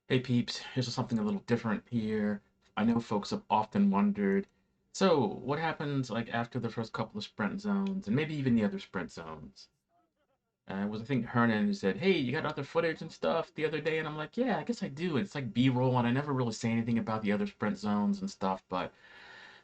Hey peeps, here's something a little different here. I know folks have often wondered, so what happens like after the first couple of sprint zones and maybe even the other sprint zones? It was I think Hernan who said, "Hey, you got other footage and stuff the other day?" And I'm like, "Yeah, I guess I do. It's like B-roll, and I never really say anything about the other sprint zones and stuff, but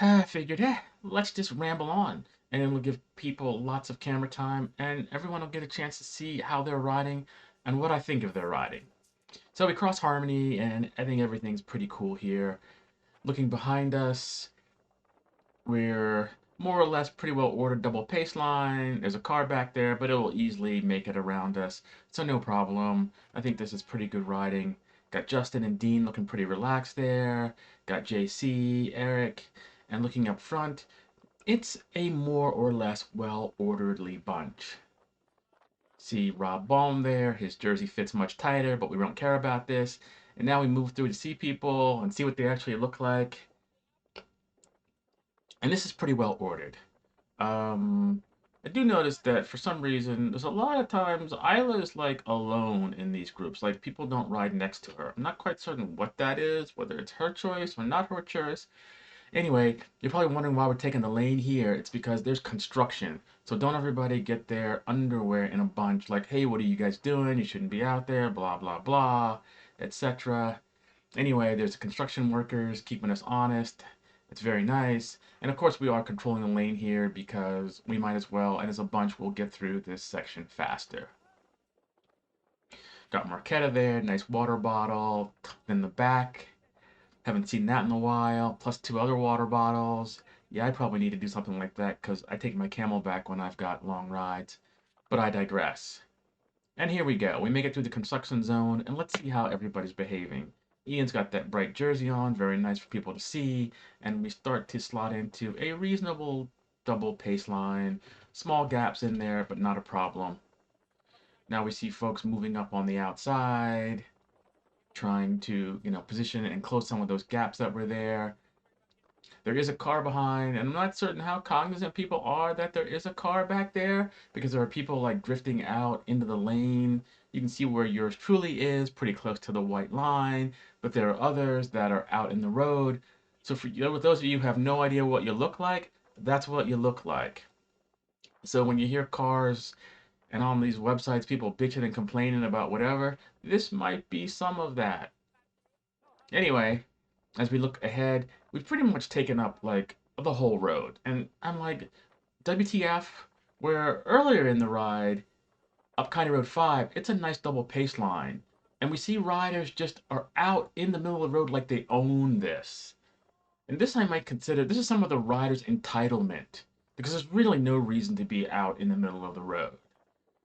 I figured, let's just ramble on, and then we'll give people lots of camera time, and everyone will get a chance to see how they're riding and what I think of their riding." So we cross Harmony, and I think everything's pretty cool here. Looking behind us, we're more or less pretty well ordered double pace line. There's a car back there, but it will easily make it around us, so no problem. I think this is pretty good riding. Got Justin and Dean looking pretty relaxed there. Got JC, Eric, and looking up front, it's a more or less well-orderly bunch. See Rob Baum there. His jersey fits much tighter, but we don't care about this. And now we move through to see people and see what they actually look like. And this is pretty well ordered. Um, I do notice that for some reason, there's a lot of times Isla is like alone in these groups. Like people don't ride next to her. I'm not quite certain what that is, whether it's her choice or not her choice. Anyway, you're probably wondering why we're taking the lane here. It's because there's construction. So don't everybody get their underwear in a bunch like, hey, what are you guys doing? You shouldn't be out there, blah, blah, blah, etc. Anyway, there's construction workers keeping us honest. It's very nice. And of course, we are controlling the lane here because we might as well. And as a bunch, we'll get through this section faster. Got Marquetta there, nice water bottle tucked in the back. Haven't seen that in a while. Plus two other water bottles. Yeah, I probably need to do something like that because I take my CamelBak when I've got long rides. But I digress. And here we go. We make it through the construction zone, and let's see how everybody's behaving. Ian's got that bright jersey on, very nice for people to see, and we start to slot into a reasonable double pace line. Small gaps in there, but not a problem. Now we see folks moving up on the outside, trying to, position and close some of those gaps that were there. There is a car behind, and I'm not certain how cognizant people are that there is a car back there because there are people like drifting out into the lane. You can see where yours truly is, pretty close to the white line, but there are others that are out in the road. So for you, with those of you who have no idea what you look like, that's what you look like. So when you hear cars and on these websites, people bitching and complaining about whatever, this might be some of that. Anyway, as we look ahead, we've pretty much taken up like the whole road. And I'm like, WTF? Where earlier in the ride, up County Road 5, it's a nice double pace line. And we see riders just are out in the middle of the road like they own this. And this I might consider, this is some of the riders' entitlement. Because there's really no reason to be out in the middle of the road.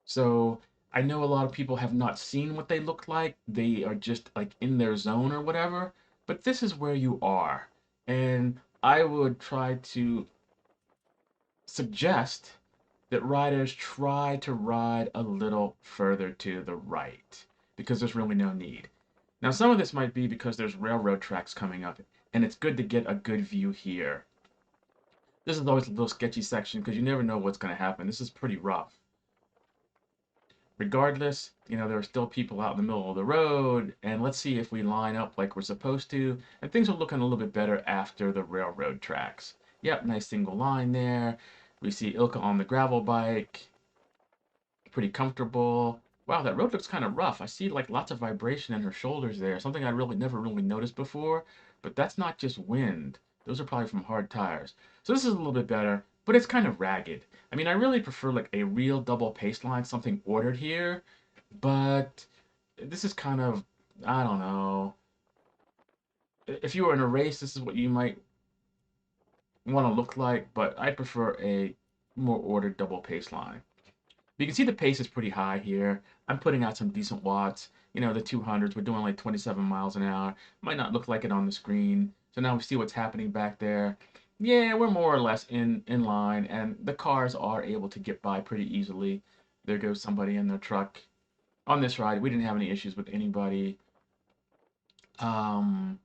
So I know a lot of people have not seen what they look like. They are just like in their zone or whatever. But this is where you are. And I would try to suggest that riders try to ride a little further to the right because there's really no need. Now, some of this might be because there's railroad tracks coming up, and it's good to get a good view here. This is always a little sketchy section because you never know what's going to happen. This is pretty rough. Regardless, there are still people out in the middle of the road, and let's see if we line up like we're supposed to. And things are looking a little bit better after the railroad tracks. Yep, nice single line there. We see Ilka on the gravel bike, pretty comfortable. Wow, that road looks kind of rough. I see like lots of vibration in her shoulders there, something I really never really noticed before. But that's not just wind. Those are probably from hard tires. So this is a little bit better, but it's kind of ragged. I mean, I really prefer like a real double pace line, something ordered here, but this is kind of, I don't know. If you were in a race, this is what you might want to look like, but I prefer a more ordered double pace line. You can see the pace is pretty high here. I'm putting out some decent watts. The 200s, we're doing like 27 miles an hour. Might not look like it on the screen. So now we see what's happening back there. Yeah, we're more or less in line, and the cars are able to get by pretty easily. There goes somebody in their truck. On this ride, we didn't have any issues with anybody um,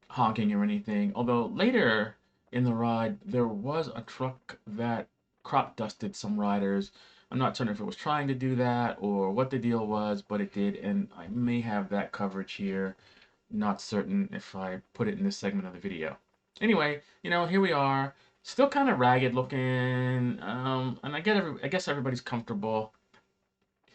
honking or anything. Although later in the ride, there was a truck that crop dusted some riders. I'm not certain if it was trying to do that or what the deal was, but it did, and I may have that coverage here. Not certain if I put it in this segment of the video. Anyway, here we are. Still kind of ragged looking, and I guess everybody's comfortable.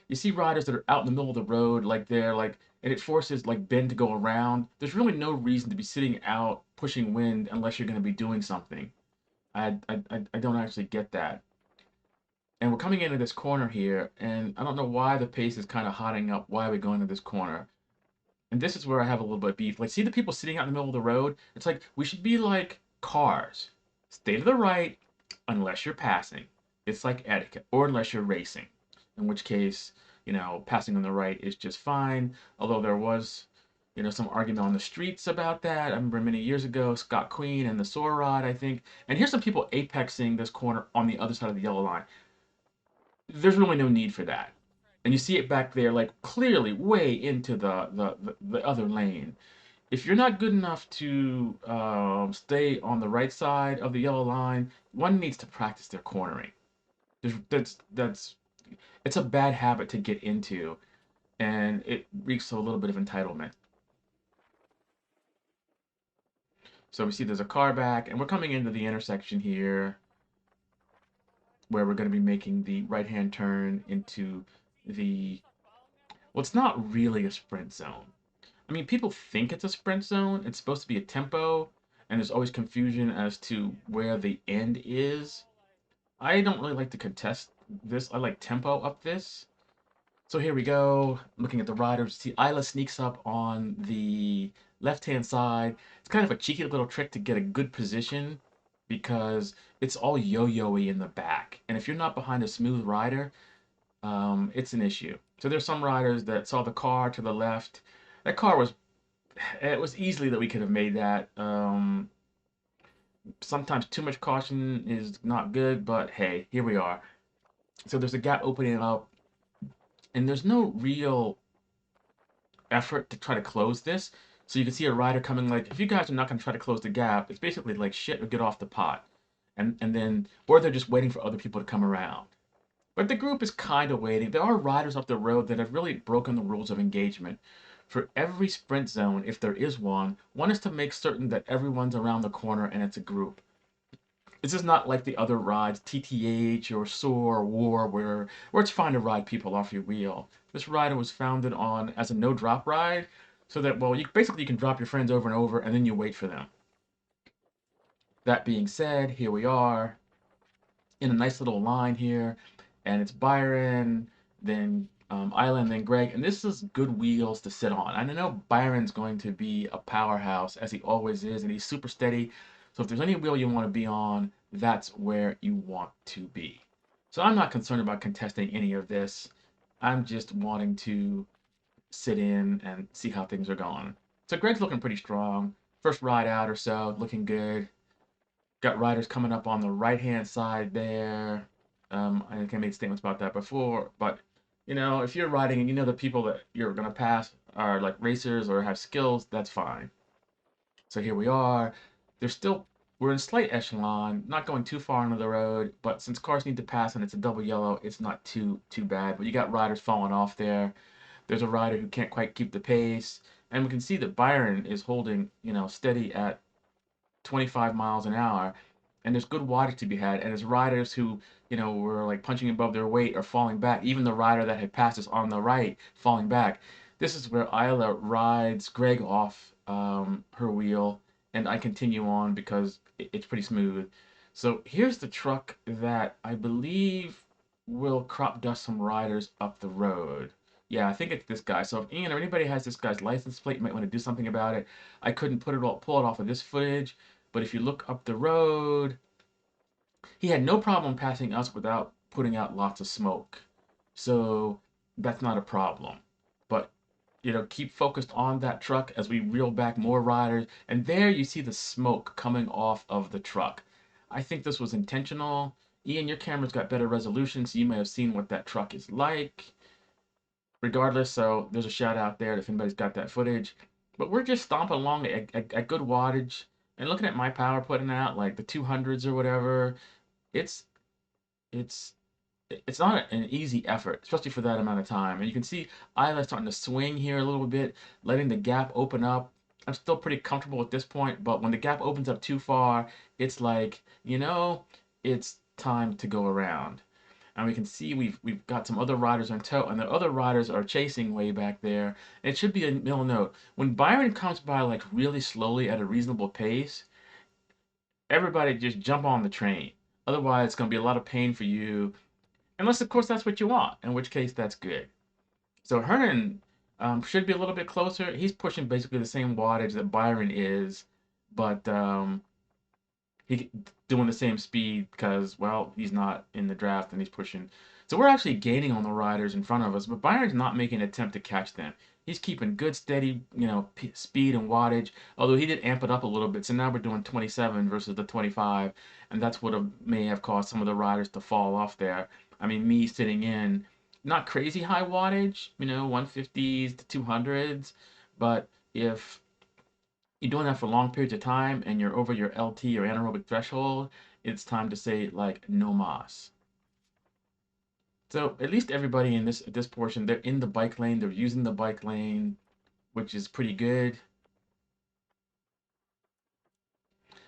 You see riders that are out in the middle of the road, like they're like, and it forces like Ben to go around. There's really no reason to be sitting out pushing wind unless you're going to be doing something. I don't actually get that. And we're coming into this corner here, and I don't know why the pace is kind of hotting up. Why we're going to this corner? And this is where I have a little bit of beef. Like, see the people sitting out in the middle of the road? It's like we should be like cars. Stay to the right unless you're passing. It's like etiquette, or unless you're racing, in which case, passing on the right is just fine. Although there was, some argument on the streets about that. I remember many years ago, Scott Queen and the Sore Rod, I think. And here's some people apexing this corner on the other side of the yellow line. There's really no need for that. And you see it back there, like clearly way into the other lane. If you're not good enough to stay on the right side of the yellow line, one needs to practice their cornering. That's it's a bad habit to get into, and it reeks of a little bit of entitlement. So we see there's a car back, and we're coming into the intersection here where we're going to be making the right-hand turn into the, well, it's not really a sprint zone. I mean, people think it's a sprint zone. It's supposed to be a tempo, and there's always confusion as to where the end is. I don't really like to contest this. I like tempo up this. So here we go. Looking at the riders. See, Isla sneaks up on the left-hand side. It's kind of a cheeky little trick to get a good position because it's all yo-yo-y in the back. And if you're not behind a smooth rider, it's an issue. So there's some riders that saw the car to the left. That car was, it was easily that we could have made that. Sometimes too much caution is not good, but hey, here we are. So there's a gap opening up, and there's no real effort to try to close this. So you can see a rider coming like, if you guys are not going to try to close the gap, it's basically like shit or get off the pot. And then, or they're just waiting for other people to come around. But the group is kind of waiting. There are riders up the road that have really broken the rules of engagement. For every sprint zone, if there is one is to make certain that everyone's around the corner and it's a group. This is not like the other rides, TTH or SOAR or WAR, where it's fine to ride people off your wheel. This ride was founded on as a no-drop ride, so that, well, you can drop your friends over and over, and then you wait for them. That being said, here we are in a nice little line here, and it's Byron, then Island, then Greg, and this is good wheels to sit on. And I know Byron's going to be a powerhouse, as he always is, and he's super steady. So if there's any wheel you want to be on, that's where you want to be. So I'm not concerned about contesting any of this. I'm just wanting to sit in and see how things are going. So Greg's looking pretty strong. First ride out or so, looking good. Got riders coming up on the right-hand side there. I think I made statements about that before, but if you're riding and you know the people that you're gonna pass are like racers or have skills, that's fine. So here we are. There's still we're in slight echelon, not going too far into the road, but since cars need to pass and it's a double yellow, it's not too bad. But you got riders falling off there. There's a rider who can't quite keep the pace, and we can see that Byron is holding, steady at 25 miles an hour, and there's good wattage to be had. And there's riders who, were like punching above their weight or falling back. Even the rider that had passed us on the right falling back. This is where Isla rides Greg off her wheel, and I continue on because it's pretty smooth. So here's the truck that I believe will crop dust some riders up the road. Yeah, I think it's this guy. So if Ian or anybody has this guy's license plate, you might want to do something about it. I couldn't pull it off of this footage, but if you look up the road, he had no problem passing us without putting out lots of smoke. So that's not a problem. But keep focused on that truck as we reel back more riders. And there you see the smoke coming off of the truck. I think this was intentional. Ian, your camera's got better resolution, so you may have seen what that truck is like. Regardless, so there's a shout out there if anybody's got that footage. But we're just stomping along at good wattage. And looking at my power putting out like the 200s or whatever, it's it's it's not an easy effort, especially for that amount of time. And you can see Isla's starting to swing here a little bit, letting the gap open up. I'm still pretty comfortable at this point, but when the gap opens up too far, it's like, it's time to go around. And we can see we've got some other riders on tow, and the other riders are chasing way back there. And it should be a middle note. When Byron comes by like really slowly at a reasonable pace, everybody just jump on the train. Otherwise, it's going to be a lot of pain for you. Unless, of course, that's what you want, in which case that's good. So Hernan should be a little bit closer. He's pushing basically the same wattage that Byron is, but he doing the same speed because, well, he's not in the draft and he's pushing. So we're actually gaining on the riders in front of us, but Byron's not making an attempt to catch them. He's keeping good, steady, speed and wattage. Although he did amp it up a little bit, so now we're doing 27 versus the 25, and that's what may have caused some of the riders to fall off there. I mean, me sitting in not crazy high wattage, 150s to 200s, but if you're doing that for long periods of time and you're over your LT or anaerobic threshold, it's time to say like no mas. So at least everybody in this portion, they're in the bike lane, they're using the bike lane, which is pretty good.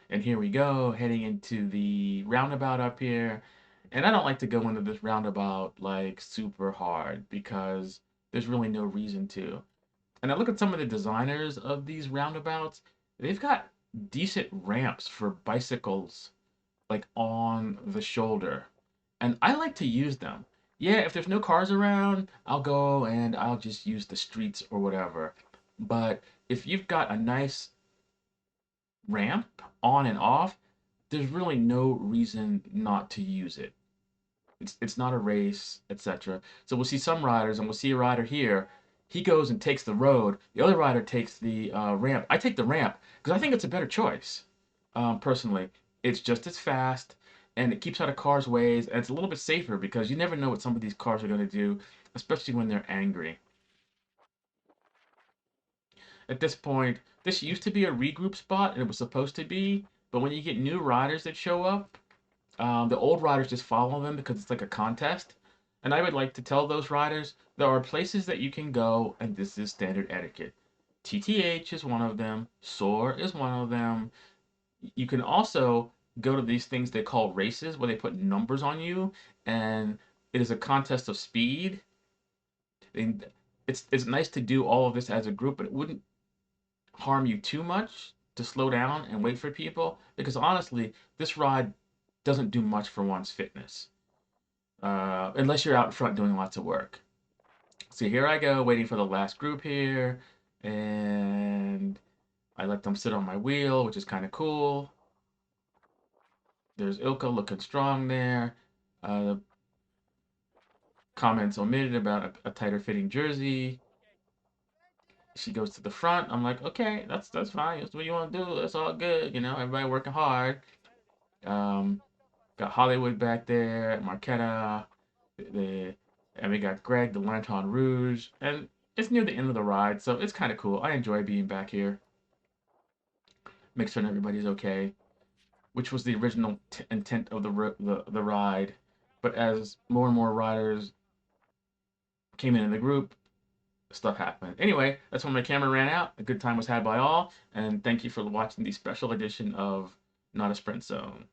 And here we go, heading into the roundabout up here. And I don't like to go into this roundabout like super hard because there's really no reason to. And I look at some of the designers of these roundabouts, they've got decent ramps for bicycles like on the shoulder. And I like to use them. Yeah, if there's no cars around, I'll go and I'll just use the streets or whatever. But if you've got a nice ramp on and off, there's really no reason not to use it. It's not a race, etc. So we'll see some riders, and we'll see a rider here. He goes and takes the road. The other rider takes the ramp. I take the ramp because I think it's a better choice. Personally, it's just as fast, and it keeps out of cars' ways, and it's a little bit safer because you never know what some of these cars are going to do, especially when they're angry. At this point, this used to be a regroup spot, and it was supposed to be, but when you get new riders that show up, the old riders just follow them because it's like a contest. And I would like to tell those riders there are places that you can go, and this is standard etiquette. TTH is one of them, SOAR is one of them. You can also go to these things they call races where they put numbers on you, and it is a contest of speed. And it's nice to do all of this as a group, but it wouldn't harm you too much to slow down and wait for people because honestly, this ride doesn't do much for one's fitness unless you're out in front doing lots of work. So here I go, waiting for the last group here, and I let them sit on my wheel, which is kind of cool. There's Ilka looking strong there. The comments omitted about a tighter fitting jersey. She goes to the front. I'm like, okay, that's fine. That's what you want to do. That's all good. Everybody working hard. Um, got Hollywood back there, Marquetta, the and we got Greg, the Lantern Rouge, and it's near the end of the ride, so it's kind of cool. I enjoy being back here. Make certain everybody's okay, which was the original intent of the ride. But as more and more riders came in the group, stuff happened. Anyway, that's when my camera ran out. A good time was had by all, and thank you for watching the special edition of Not a Sprint Zone.